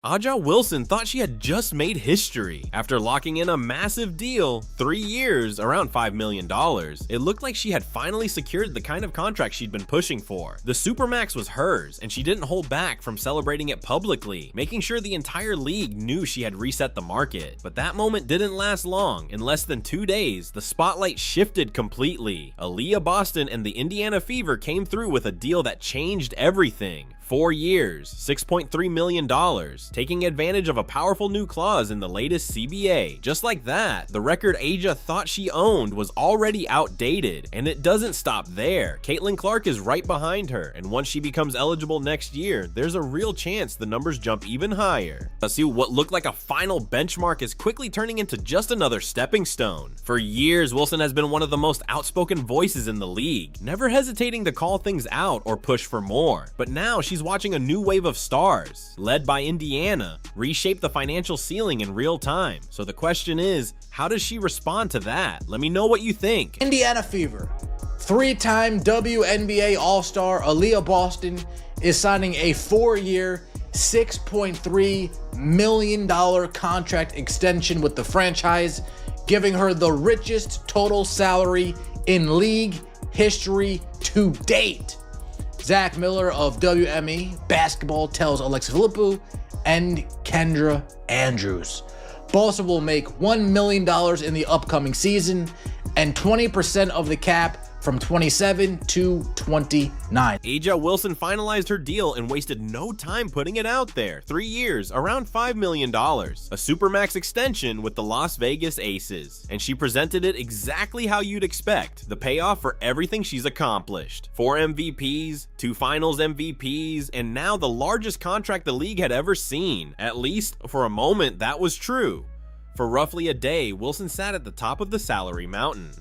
Aliyah Wilson thought she had just made history. After locking in a massive deal, 3 years, around $5 million, it looked like she had finally secured the kind of contract she'd been pushing for. The Supermax was hers, and she didn't hold back from celebrating it publicly, making sure the entire league knew she had reset the market. But that moment didn't last long. In less than 2 days, the spotlight shifted completely. Aliyah Boston and the Indiana Fever came through with a deal that changed everything. 4 years, $6.3 million, taking advantage of a powerful new clause in the latest CBA. Just like that, the record Aliyah thought she owned was already outdated, and it doesn't stop there. Caitlin Clark is right behind her, and once she becomes eligible next year, there's a real chance the numbers jump even higher. Let's see what looked like a final benchmark is quickly turning into just another stepping stone. For years, Wilson has been one of the most outspoken voices in the league, never hesitating to call things out or push for more. But now she's watching a new wave of stars, led by Indiana, reshape the financial ceiling in real time. So the question is, how does she respond to that? Let me know what you think. Indiana Fever. 3-time WNBA All-Star Aliyah Boston is signing a 4-year, $6.3 million contract extension with the franchise, giving her the richest total salary in league history to date. Zach Miller of WME Basketball tells Alexa Philippou and Kendra Andrews. Boston will make $1 million in the upcoming season and 20% of the cap from 27 to 29. Aliyah Wilson finalized her deal and wasted no time putting it out there. 3 years, around $5 million. A Supermax extension with the Las Vegas Aces. And she presented it exactly how you'd expect. The payoff for everything she's accomplished. 4 MVPs, 2 finals MVPs, and now the largest contract the league had ever seen. At least, for a moment, that was true. For roughly a day, Wilson sat at the top of the salary mountain.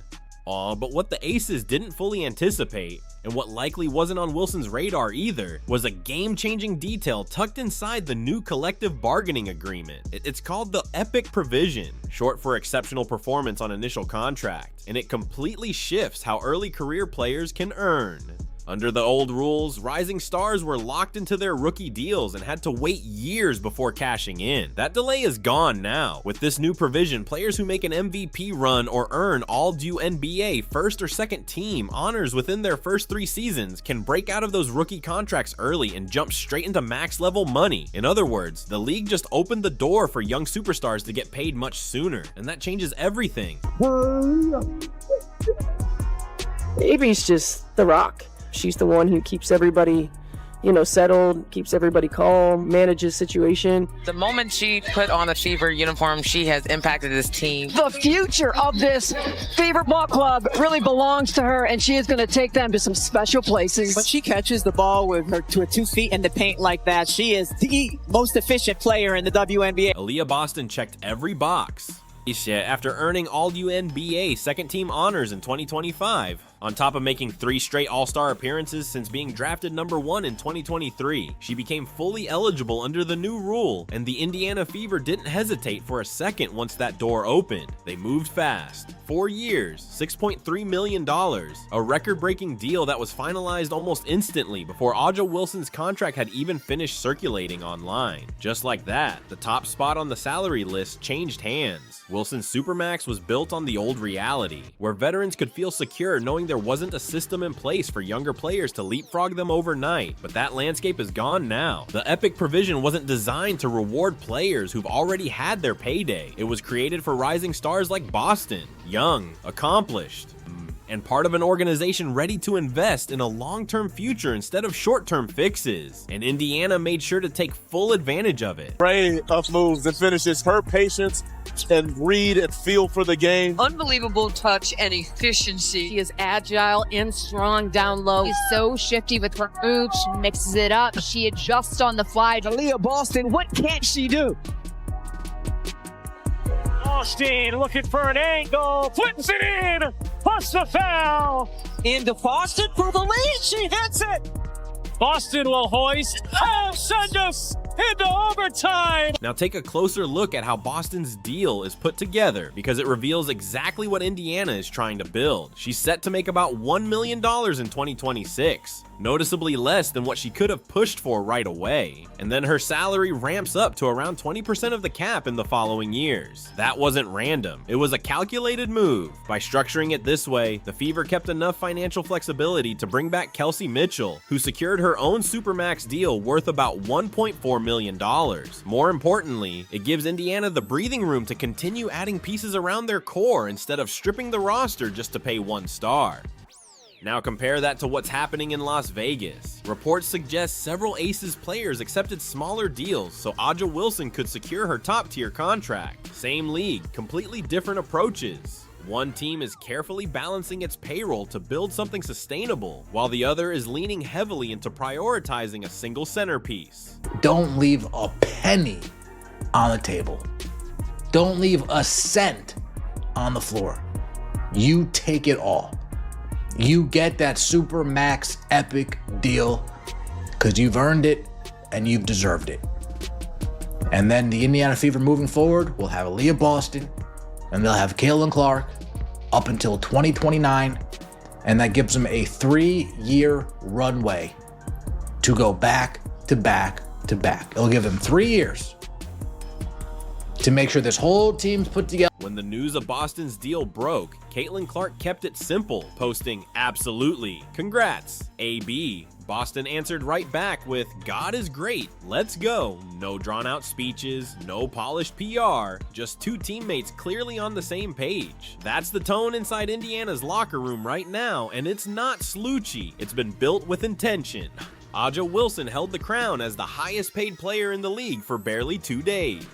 But what the Aces didn't fully anticipate, and what likely wasn't on Wilson's radar either, was a game-changing detail tucked inside the new collective bargaining agreement. It's called the Epic Provision, short for exceptional performance on initial contract, and it completely shifts how early career players can earn. Under the old rules, rising stars were locked into their rookie deals and had to wait years before cashing in. That delay is gone now. With this new provision, players who make an MVP run or earn all WNBA first or second team honors within their first 3 seasons can break out of those rookie contracts early and jump straight into max level money. In other words, the league just opened the door for young superstars to get paid much sooner, and that changes everything. Avery's just the rock. She's the one who keeps everybody, settled, keeps everybody calm, manages situation. The moment she put on the Fever uniform, she has impacted this team. The future of this Fever ball club really belongs to her, and she is going to take them to some special places. When she catches the ball with her 2 feet in the paint like that, she is the most efficient player in the WNBA. Aliyah Boston checked every box. After earning all WNBA second team honors in 2025, on top of making 3 straight All-Star appearances since being drafted #1 in 2023, she became fully eligible under the new rule, and the Indiana Fever didn't hesitate for a second once that door opened. They moved fast. 4 years, $6.3 million, a record-breaking deal that was finalized almost instantly before Aliyah Wilson's contract had even finished circulating online. Just like that, the top spot on the salary list changed hands. Wilson's Supermax was built on the old reality, where veterans could feel secure knowing there wasn't a system in place for younger players to leapfrog them overnight, but that landscape is gone now. The Epic Provision wasn't designed to reward players who've already had their payday. It was created for rising stars like Boston, young, accomplished, and part of an organization ready to invest in a long-term future instead of short-term fixes. And Indiana made sure to take full advantage of it. Array of moves and finishes, her patience and read and feel for the game. Unbelievable touch and efficiency. She is agile and strong down low. She's so shifty with her moves. She mixes it up. She adjusts on the fly. Aliyah Boston, what can't she do? Boston looking for an angle, flips it in, plus the foul. Into Boston for the lead, she hits it. Boston will hoist. Oh, send us into overtime. Now take a closer look at how Boston's deal is put together, because it reveals exactly what Indiana is trying to build. She's set to make about $1 million in 2026, noticeably less than what she could have pushed for right away. And then her salary ramps up to around 20% of the cap in the following years. That wasn't random. It was a calculated move. By structuring it this way, the Fever kept enough financial flexibility to bring back Kelsey Mitchell, who secured her own Supermax deal worth about $1.4 million. More importantly, it gives Indiana the breathing room to continue adding pieces around their core instead of stripping the roster just to pay one star. Now compare that to what's happening in Las Vegas. Reports suggest several Aces players accepted smaller deals so Aja Wilson could secure her top-tier contract. Same league, completely different approaches. One team is carefully balancing its payroll to build something sustainable, while the other is leaning heavily into prioritizing a single centerpiece. Don't leave a penny on the table. Don't leave a cent on the floor. You take it all. You get that super max epic deal because you've earned it and you've deserved it. And then the Indiana Fever moving forward will have Aliyah Boston and they'll have Caitlin Clark up until 2029. And that gives them a 3-year runway to go back to back to back. It'll give them 3 years to make sure this whole team's put together. When the news of Boston's deal broke, Caitlin Clark kept it simple, posting, "Absolutely, congrats, AB." Boston answered right back with, "God is great, let's go." No drawn out speeches, no polished PR, just two teammates clearly on the same page. That's the tone inside Indiana's locker room right now, and it's not slouchy, it's been built with intention. Aja Wilson held the crown as the highest paid player in the league for barely 2 days.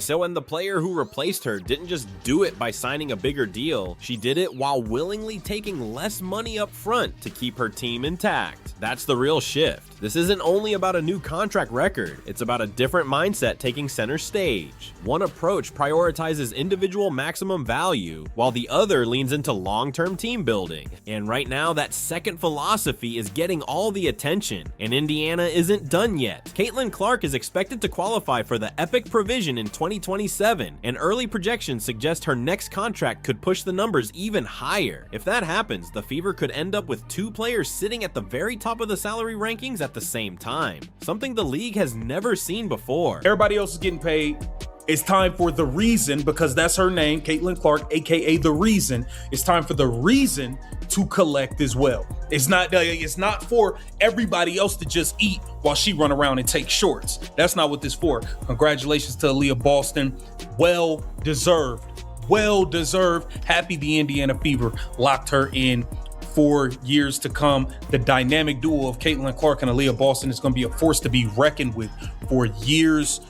So when the player who replaced her didn't just do it by signing a bigger deal, she did it while willingly taking less money up front to keep her team intact. That's the real shift. This isn't only about a new contract record, it's about a different mindset taking center stage. One approach prioritizes individual maximum value, while the other leans into long-term team building. And right now, that second philosophy is getting all the attention, and Indiana isn't done yet. Caitlin Clark is expected to qualify for the Epic Provision in 2027, and early projections suggest her next contract could push the numbers even higher. If that happens, the Fever could end up with 2 players sitting at the very top of the salary rankings at the same time, something the league has never seen before. Everybody else is getting paid. It's time for The Reason, because that's her name, Caitlin Clark, aka The Reason. It's time for The Reason to collect as well. It's not for everybody else to just eat while she run around and take shorts. That's not what this for. Congratulations to Aliyah Boston. Well deserved. Well deserved. Happy the Indiana Fever locked her in for years to come. The dynamic duo of Caitlin Clark and Aliyah Boston is going to be a force to be reckoned with for years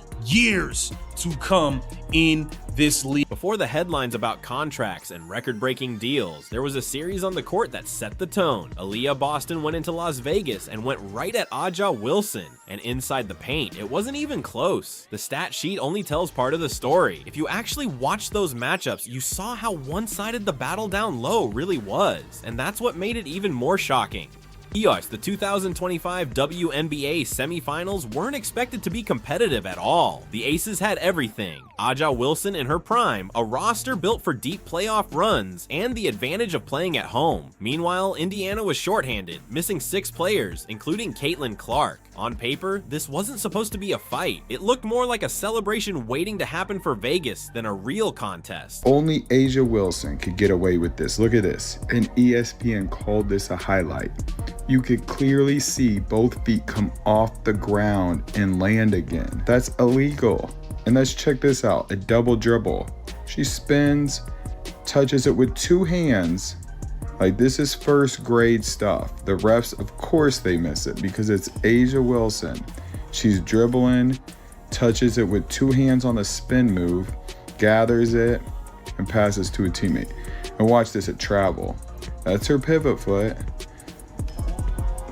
to come in this league. Before the headlines about contracts and record-breaking deals, there was a series on the court that set the tone. Aliyah Boston went into Las Vegas and went right at Aja Wilson, and inside the paint, it wasn't even close. The stat sheet only tells part of the story. If you actually watched those matchups, you saw how one-sided the battle down low really was, and that's what made it even more shocking. Yes, the 2025 WNBA semifinals weren't expected to be competitive at all. The Aces had everything: Aja Wilson in her prime, a roster built for deep playoff runs, and the advantage of playing at home. Meanwhile, Indiana was shorthanded, missing 6 players, including Caitlin Clark. On paper, this wasn't supposed to be a fight. It looked more like a celebration waiting to happen for Vegas than a real contest. Only Aja Wilson could get away with this. Look at this. And ESPN called this a highlight. You could clearly see both feet come off the ground and land again. That's illegal. And let's check this out. A double dribble. She spins, touches it with 2 hands. Like, this is first grade stuff. The refs, of course they miss it because it's Aja Wilson. She's dribbling, touches it with 2 hands on the spin move, gathers it, and passes to a teammate. And watch this at travel. That's her pivot foot.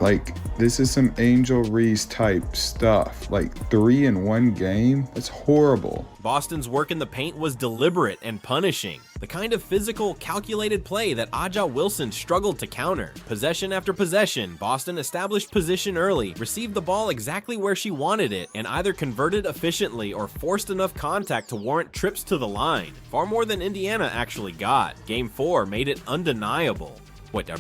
Like, This is some Angel Reese type stuff. Like 3 in one game? That's horrible. Boston's work in the paint was deliberate and punishing. The kind of physical, calculated play that Aja Wilson struggled to counter. Possession after possession, Boston established position early, received the ball exactly where she wanted it, and either converted efficiently or forced enough contact to warrant trips to the line. Far more than Indiana actually got. Game 4 made it undeniable.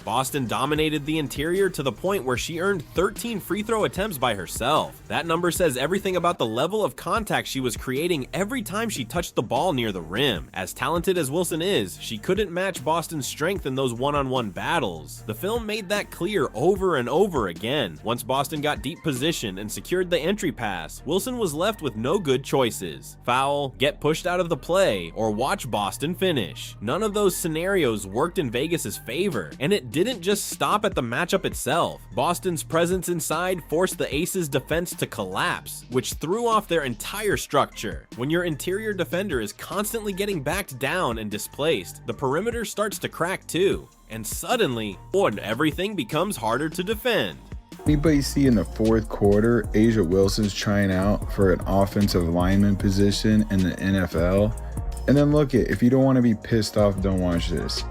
Boston dominated the interior to the point where she earned 13 free throw attempts by herself. That number says everything about the level of contact she was creating every time she touched the ball near the rim. As talented as Wilson is, she couldn't match Boston's strength in those one-on-one battles. The film made that clear over and over again. Once Boston got deep position and secured the entry pass, Wilson was left with no good choices. Foul, get pushed out of the play, or watch Boston finish. None of those scenarios worked in Vegas's favor. And it didn't just stop at the matchup itself. Boston's presence inside forced the Aces' defense to collapse, which threw off their entire structure. When your interior defender is constantly getting backed down and displaced, the perimeter starts to crack too. And suddenly, everything becomes harder to defend. Anybody see in the fourth quarter, Aja Wilson's trying out for an offensive lineman position in the NFL? And then look it, if you don't want to be pissed off, don't watch this.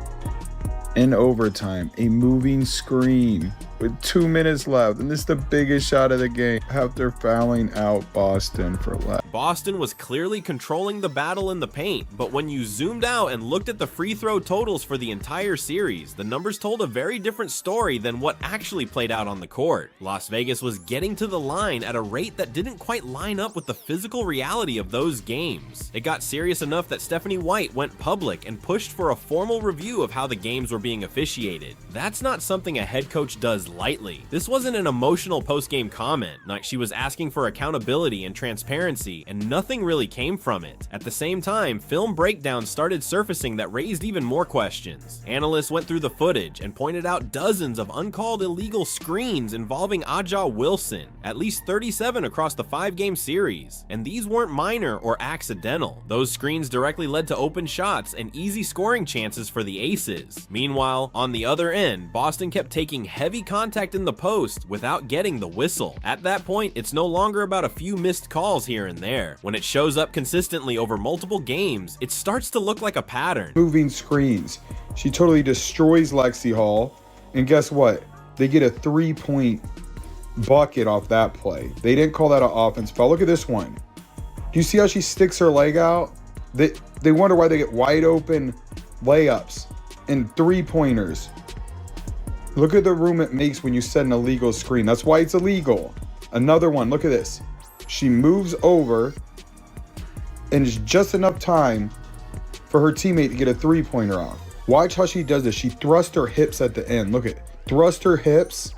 In overtime, a moving screen with 2 minutes left, and this is the biggest shot of the game after fouling out Boston for left. Boston was clearly controlling the battle in the paint, but when you zoomed out and looked at the free throw totals for the entire series, the numbers told a very different story than what actually played out on the court. Las Vegas was getting to the line at a rate that didn't quite line up with the physical reality of those games. It got serious enough that Stephanie White went public and pushed for a formal review of how the games were being officiated. That's not something a head coach does lightly. This wasn't an emotional post-game comment. She was asking for accountability and transparency, and nothing really came from it. At the same time, film breakdowns started surfacing that raised even more questions. Analysts went through the footage and pointed out dozens of uncalled illegal screens involving Aja Wilson, at least 37 across the 5-game series. And these weren't minor or accidental. Those screens directly led to open shots and easy scoring chances for the Aces. Meanwhile, on the other end, Boston kept taking heavy contact in the post without getting the whistle. At that point, it's no longer about a few missed calls here and there. When it shows up consistently over multiple games, it starts to look like a pattern. Moving screens. She totally destroys Lexi Hall, and guess what? They get a 3-point bucket off that play. They didn't call that an offense foul. Look at this one. Do you see how she sticks her leg out? They wonder why they get wide open layups and 3-pointers. Look at the room it makes when you set an illegal screen. That's why it's illegal. Another one, look at this. She moves over and it's just enough time for her teammate to get a 3-pointer off. Watch how she does this. She thrusts her hips at the end. Look at it. Thrust her hips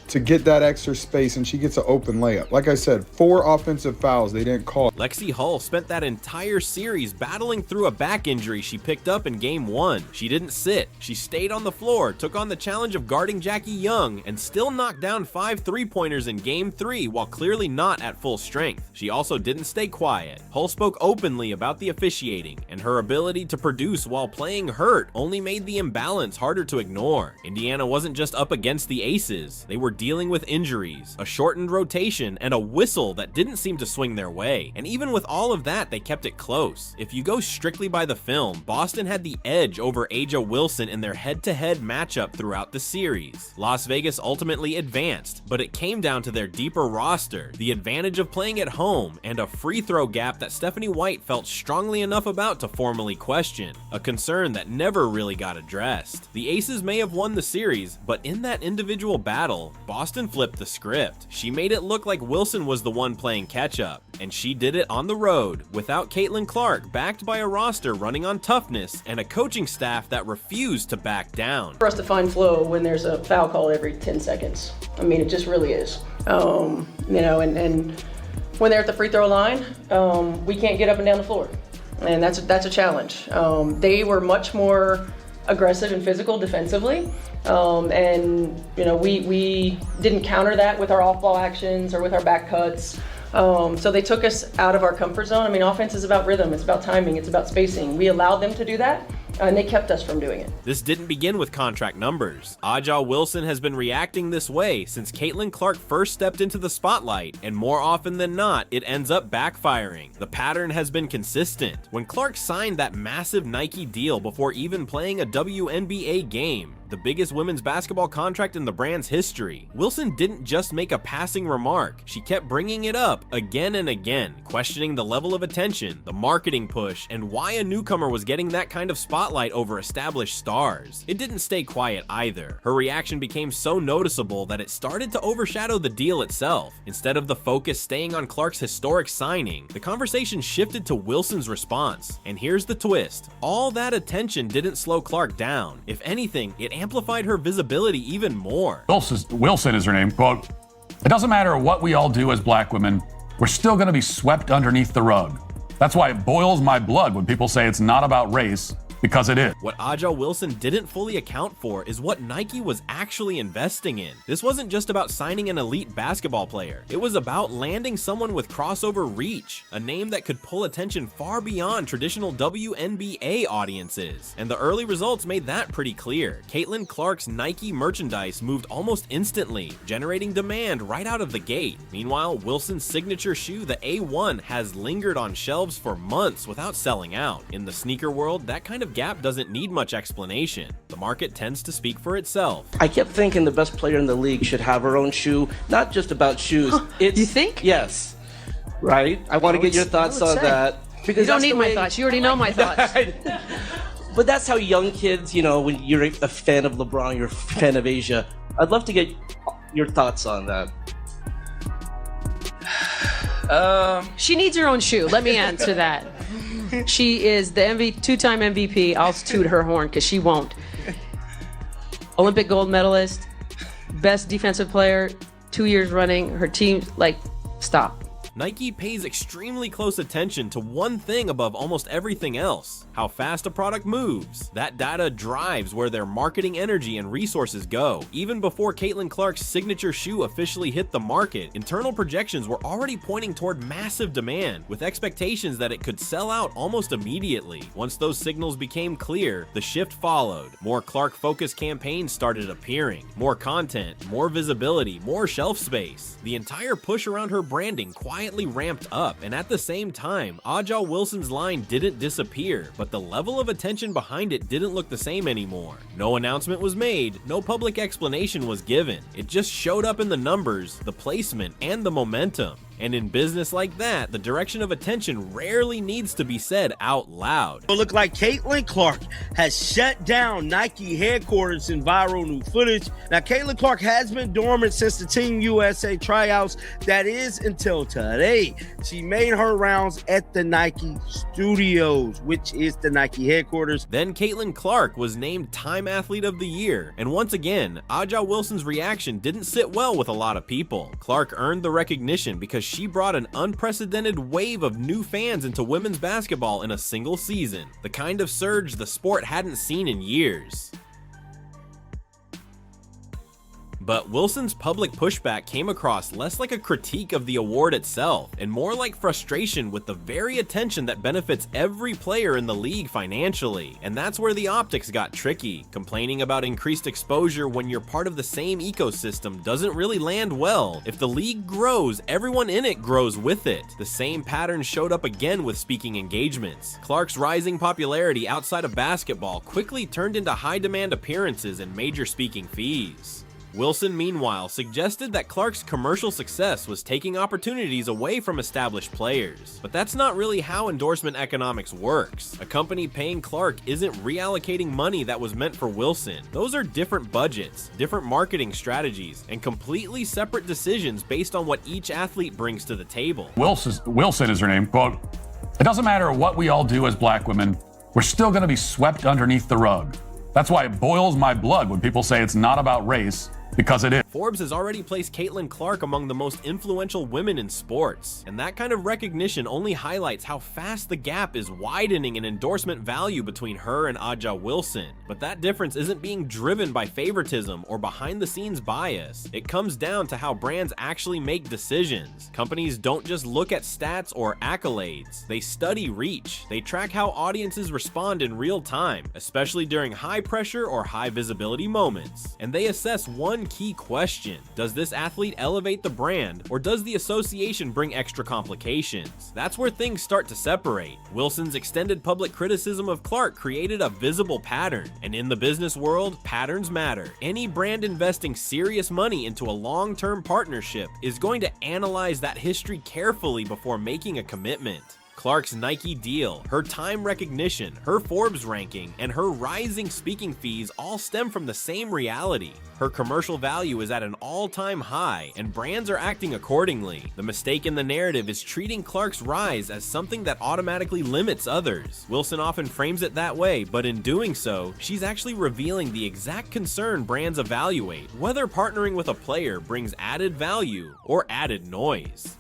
to get that extra space, and she gets an open layup. Like I said, 4 offensive fouls they didn't call. Lexi Hull spent that entire series battling through a back injury she picked up in Game 1. She didn't sit. She stayed on the floor, took on the challenge of guarding Jackie Young, and still knocked down 5 3-pointers in Game 3 while clearly not at full strength. She also didn't stay quiet. Hull spoke openly about the officiating, and her ability to produce while playing hurt only made the imbalance harder to ignore. Indiana wasn't just up against the Aces. They were dealing with injuries, a shortened rotation, and a whistle that didn't seem to swing their way. And even with all of that, they kept it close. If you go strictly by the film, Boston had the edge over Aja Wilson in their head-to-head matchup throughout the series. Las Vegas ultimately advanced, but it came down to their deeper roster, the advantage of playing at home, and a free throw gap that Stephanie White felt strongly enough about to formally question, a concern that never really got addressed. The Aces may have won the series, but in that individual battle, Boston flipped the script. She made it look like Wilson was the one playing catch-up, and she did it on the road, without Caitlin Clark, backed by a roster running on toughness and a coaching staff that refused to back down. For us to find flow when there's a foul call every 10 seconds. I mean, it just really is. And when they're at the free throw line, we can't get up and down the floor. And that's a challenge. They were much more aggressive and physical defensively. We didn't counter that with our off-ball actions or with our back cuts. So they took us out of our comfort zone. I mean, offense is about rhythm, it's about timing, it's about spacing. We allowed them to do that, And they kept us from doing it. This didn't begin with contract numbers. Aja Wilson has been reacting this way since Caitlin Clark first stepped into the spotlight, and more often than not, it ends up backfiring. The pattern has been consistent. When Clark signed that massive Nike deal before even playing a WNBA game, the biggest women's basketball contract in the brand's history, Wilson didn't just make a passing remark. She kept bringing it up again and again, questioning the level of attention, the marketing push, and why a newcomer was getting that kind of spotlight over established stars. It didn't stay quiet either. Her reaction became so noticeable that it started to overshadow the deal itself. Instead of the focus staying on Clark's historic signing, the conversation shifted to Wilson's response. And here's the twist. All that attention didn't slow Clark down. If anything, it amplified her visibility even more. Wilson is her name. Quote, "It doesn't matter what we all do as black women, we're still going to be swept underneath the rug. That's why it boils my blood when people say it's not about race, because it is." What Aja Wilson didn't fully account for is what Nike was actually investing in. This wasn't just about signing an elite basketball player. It was about landing someone with crossover reach, a name that could pull attention far beyond traditional WNBA audiences. And the early results made that pretty clear. Caitlin Clark's Nike merchandise moved almost instantly, generating demand right out of the gate. Meanwhile, Wilson's signature shoe, the A1, has lingered on shelves for months without selling out. In the sneaker world, that kind of gap doesn't need much explanation. The market tends to speak for itself. I kept thinking the best player in the league should have her own shoe, not just about shoes. You think? Yes. Right? I want to get your thoughts on that. Because you don't need my thoughts. You already know my thoughts. But that's how young kids, when you're a fan of LeBron, you're a fan of Asia. I'd love to get your thoughts on that. She needs her own shoe. Let me answer that. She is the two-time MVP. I'll toot her horn because she won't. Olympic gold medalist, best defensive player, 2 years running. Her team, stop. Nike pays extremely close attention to one thing above almost everything else: how fast a product moves. That data drives where their marketing energy and resources go. Even before Caitlin Clark's signature shoe officially hit the market, internal projections were already pointing toward massive demand, with expectations that it could sell out almost immediately. Once those signals became clear, the shift followed. More Clark-focused campaigns started appearing. More content, more visibility, more shelf space. The entire push around her branding quietly ramped up, and at the same time, Aja Wilson's line didn't disappear, but the level of attention behind it didn't look the same anymore. No announcement was made, no public explanation was given. It just showed up in the numbers, the placement, and the momentum. And in business like that, the direction of attention rarely needs to be said out loud. It looked like Caitlin Clark has shut down Nike headquarters in viral new footage. Now, Caitlin Clark has been dormant since the Team USA tryouts. That is until today. She made her rounds at the Nike Studios, which is the Nike headquarters. Then Caitlin Clark was named Time Athlete of the Year. And once again, Aja Wilson's reaction didn't sit well with a lot of people. Clark earned the recognition because she brought an unprecedented wave of new fans into women's basketball in a single season, the kind of surge the sport hadn't seen in years. But Wilson's public pushback came across less like a critique of the award itself, and more like frustration with the very attention that benefits every player in the league financially. And that's where the optics got tricky. Complaining about increased exposure when you're part of the same ecosystem doesn't really land well. If the league grows, everyone in it grows with it. The same pattern showed up again with speaking engagements. Clark's rising popularity outside of basketball quickly turned into high-demand appearances and major speaking fees. Wilson, meanwhile, suggested that Clark's commercial success was taking opportunities away from established players. But that's not really how endorsement economics works. A company paying Clark isn't reallocating money that was meant for Wilson. Those are different budgets, different marketing strategies, and completely separate decisions based on what each athlete brings to the table. Wilson is her name. Quote, "It doesn't matter what we all do as black women, we're still going to be swept underneath the rug. That's why it boils my blood when people say it's not about race, because it is." Forbes has already placed Caitlin Clark among the most influential women in sports, and that kind of recognition only highlights how fast the gap is widening in endorsement value between her and A'ja Wilson. But that difference isn't being driven by favoritism or behind-the-scenes bias. It comes down to how brands actually make decisions. Companies don't just look at stats or accolades. They study reach. They track how audiences respond in real time, especially during high-pressure or high-visibility moments. And they assess one key question: does this athlete elevate the brand, or does the association bring extra complications? That's where things start to separate. Wilson's extended public criticism of Clark created a visible pattern, and in the business world, patterns matter. Any brand investing serious money into a long-term partnership is going to analyze that history carefully before making a commitment. Clark's Nike deal, her time recognition, her Forbes ranking, and her rising speaking fees all stem from the same reality. Her commercial value is at an all-time high, and brands are acting accordingly. The mistake in the narrative is treating Clark's rise as something that automatically limits others. Wilson often frames it that way, but in doing so, she's actually revealing the exact concern brands evaluate, whether partnering with a player brings added value or added noise.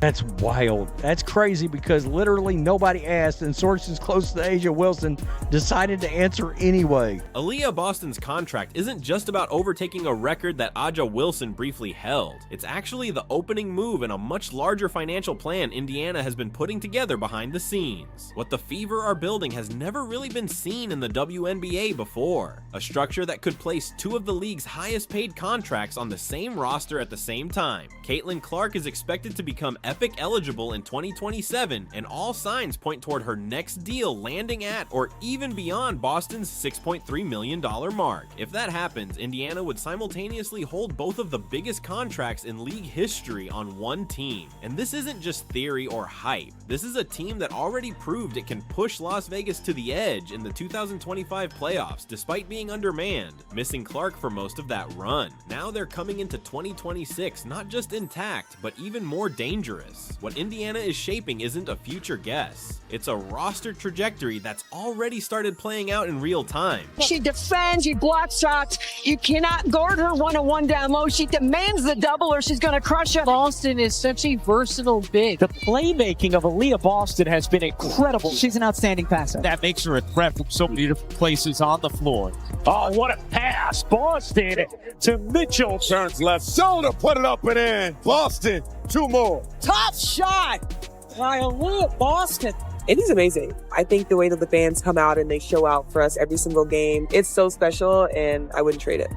That's wild. That's crazy because literally nobody asked, and sources close to A'ja Wilson decided to answer anyway. Aliyah Boston's contract isn't just about overtaking a record that A'ja Wilson briefly held. It's actually the opening move in a much larger financial plan Indiana has been putting together behind the scenes. What the Fever are building has never really been seen in the WNBA before. A structure that could place two of the league's highest paid contracts on the same roster at the same time. Caitlin Clark is expected to become Epic eligible in 2027, and all signs point toward her next deal landing at or even beyond Boston's $6.3 million mark. If that happens, Indiana would simultaneously hold both of the biggest contracts in league history on one team. And this isn't just theory or hype. This is a team that already proved it can push Las Vegas to the edge in the 2025 playoffs despite being undermanned, missing Clark for most of that run. Now they're coming into 2026 not just intact, but even more dangerous. What Indiana is shaping isn't a future guess. It's a roster trajectory that's already started playing out in real time. She defends, she blocks shots. You cannot guard her one-on-one down low. She demands the double or she's going to crush it. Boston is such a versatile big. The playmaking of Aliyah Boston has been incredible. She's an outstanding passer. That makes her a threat from so many different places on the floor. Oh, what a pass. Boston to Mitchell. Turns left shoulder, put it up and in. Boston, two more. Top shot by Aliyah Boston. It is amazing. I think the way that the fans come out and they show out for us every single game, it's so special, and I wouldn't trade it.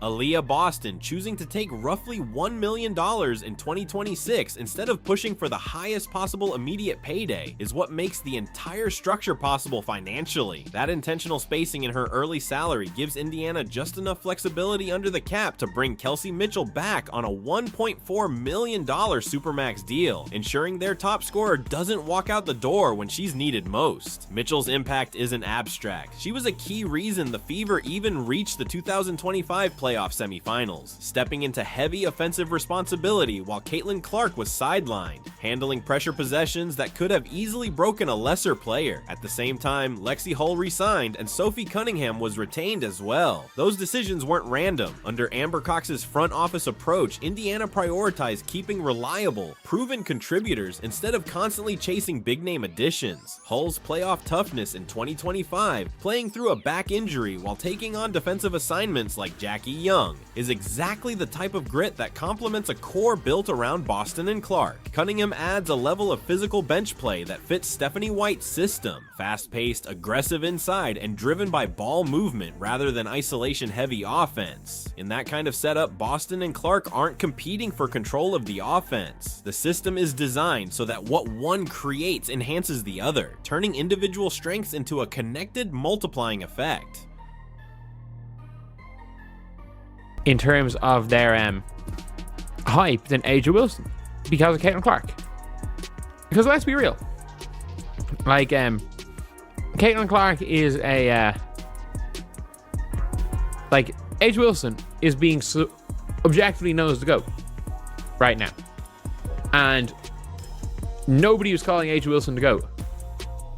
Aliyah Boston choosing to take roughly $1 million in 2026 instead of pushing for the highest possible immediate payday is what makes the entire structure possible financially. That intentional spacing in her early salary gives Indiana just enough flexibility under the cap to bring Kelsey Mitchell back on a $1.4 million Supermax deal, ensuring their top scorer doesn't walk out the door when she's needed most. Mitchell's impact isn't abstract. She was a key reason the Fever even reached the 2025 playoff semifinals, stepping into heavy offensive responsibility while Caitlin Clark was sidelined, handling pressure possessions that could have easily broken a lesser player. At the same time, Lexi Hull re-signed and Sophie Cunningham was retained as well. Those decisions weren't random. Under Amber Cox's front office approach, Indiana prioritized keeping reliable, proven contributors instead of constantly chasing big-name additions. Hull's playoff toughness in 2025, playing through a back injury while taking on defensive assignments like Jackie Young, is exactly the type of grit that complements a core built around Boston and Clark. Cunningham adds a level of physical bench play that fits Stephanie White's system, fast-paced, aggressive inside, and driven by ball movement rather than isolation-heavy offense. In that kind of setup, Boston and Clark aren't competing for control of the offense. The system is designed so that what one creates enhances the other, turning individual strengths into a connected, multiplying effect. In terms of their hype than A'ja Wilson because of Caitlin Clark. Because let's be real, like Caitlin Clark is a like A'ja Wilson is being objectively known as the GOAT right now, and nobody was calling A'ja Wilson the GOAT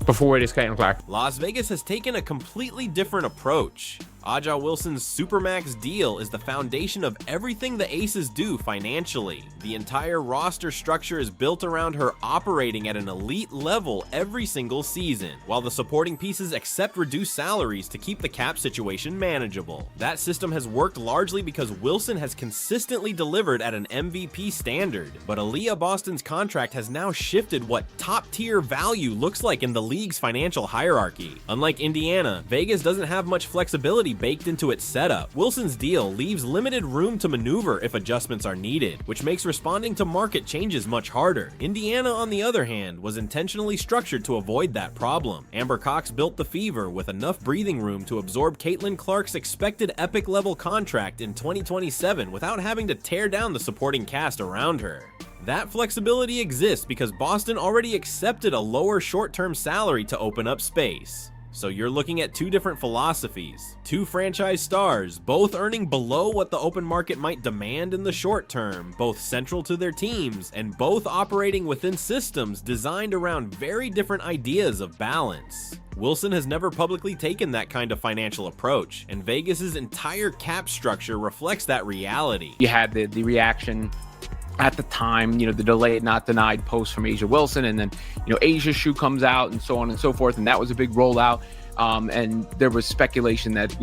before it is Caitlin Clark. Las Vegas has taken a completely different approach. Aja Wilson's Supermax deal is the foundation of everything the Aces do financially. The entire roster structure is built around her operating at an elite level every single season, while the supporting pieces accept reduced salaries to keep the cap situation manageable. That system has worked largely because Wilson has consistently delivered at an MVP standard, but Aliyah Boston's contract has now shifted what top-tier value looks like in the league's financial hierarchy. Unlike Indiana, Vegas doesn't have much flexibility baked into its setup. Wilson's deal leaves limited room to maneuver if adjustments are needed, which makes responding to market changes much harder. Indiana, on the other hand, was intentionally structured to avoid that problem. Amber Cox built the Fever with enough breathing room to absorb Caitlin Clark's expected epic-level contract in 2027 without having to tear down the supporting cast around her. That flexibility exists because Boston already accepted a lower short-term salary to open up space. So you're looking at two different philosophies, two franchise stars, both earning below what the open market might demand in the short term, both central to their teams, and both operating within systems designed around very different ideas of balance. Wilson has never publicly taken that kind of financial approach, and Vegas's entire cap structure reflects that reality. You had the reaction at the time, the delayed not denied post from A'ja Wilson, and then A'ja's shoe comes out and so on and so forth, and that was a big rollout, and there was speculation that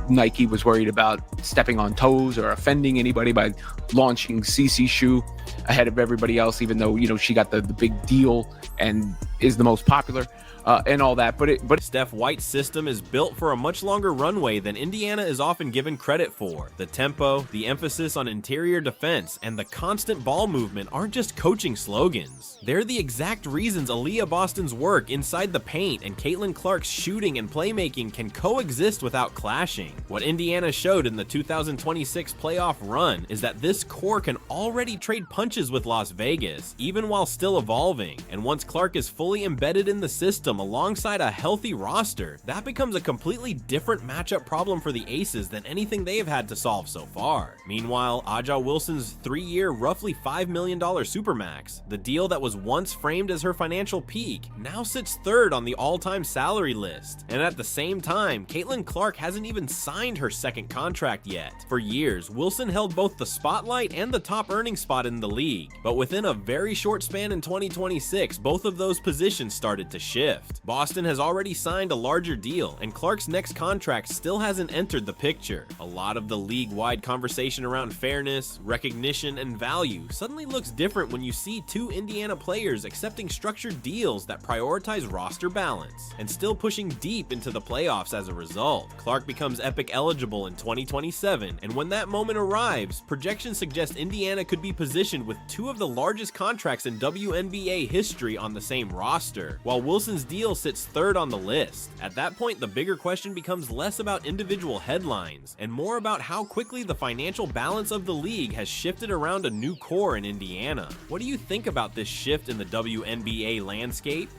Nike was worried about stepping on toes or offending anybody by launching CC's shoe ahead of everybody else, even though she got the big deal and is the most popular. And all that, but Steph White's system is built for a much longer runway than Indiana is often given credit for. The tempo, the emphasis on interior defense, and the constant ball movement aren't just coaching slogans. They're the exact reasons Aliyah Boston's work inside the paint and Caitlin Clark's shooting and playmaking can coexist without clashing. What Indiana showed in the 2026 playoff run is that this core can already trade punches with Las Vegas, even while still evolving, and once Clark is fully embedded in the system alongside a healthy roster, that becomes a completely different matchup problem for the Aces than anything they have had to solve so far. Meanwhile, Aja Wilson's 3-year, roughly $5 million Supermax, the deal that was once framed as her financial peak, now sits third on the all-time salary list. And at the same time, Caitlin Clark hasn't even signed her second contract yet. For years, Wilson held both the spotlight and the top earning spot in the league, but within a very short span in 2026, both of those positions started to shift. Boston has already signed a larger deal, and Clark's next contract still hasn't entered the picture. A lot of the league-wide conversation around fairness, recognition, and value suddenly looks different when you see two Indiana players accepting structured deals that prioritize roster balance, and still pushing deep into the playoffs as a result. Clark becomes Epic eligible in 2027, and when that moment arrives, projections suggest Indiana could be positioned with two of the largest contracts in WNBA history on the same roster, while Wilson's deal sits third on the list. At that point, the bigger question becomes less about individual headlines and more about how quickly the financial balance of the league has shifted around a new core in Indiana. What do you think about this shift in the WNBA landscape?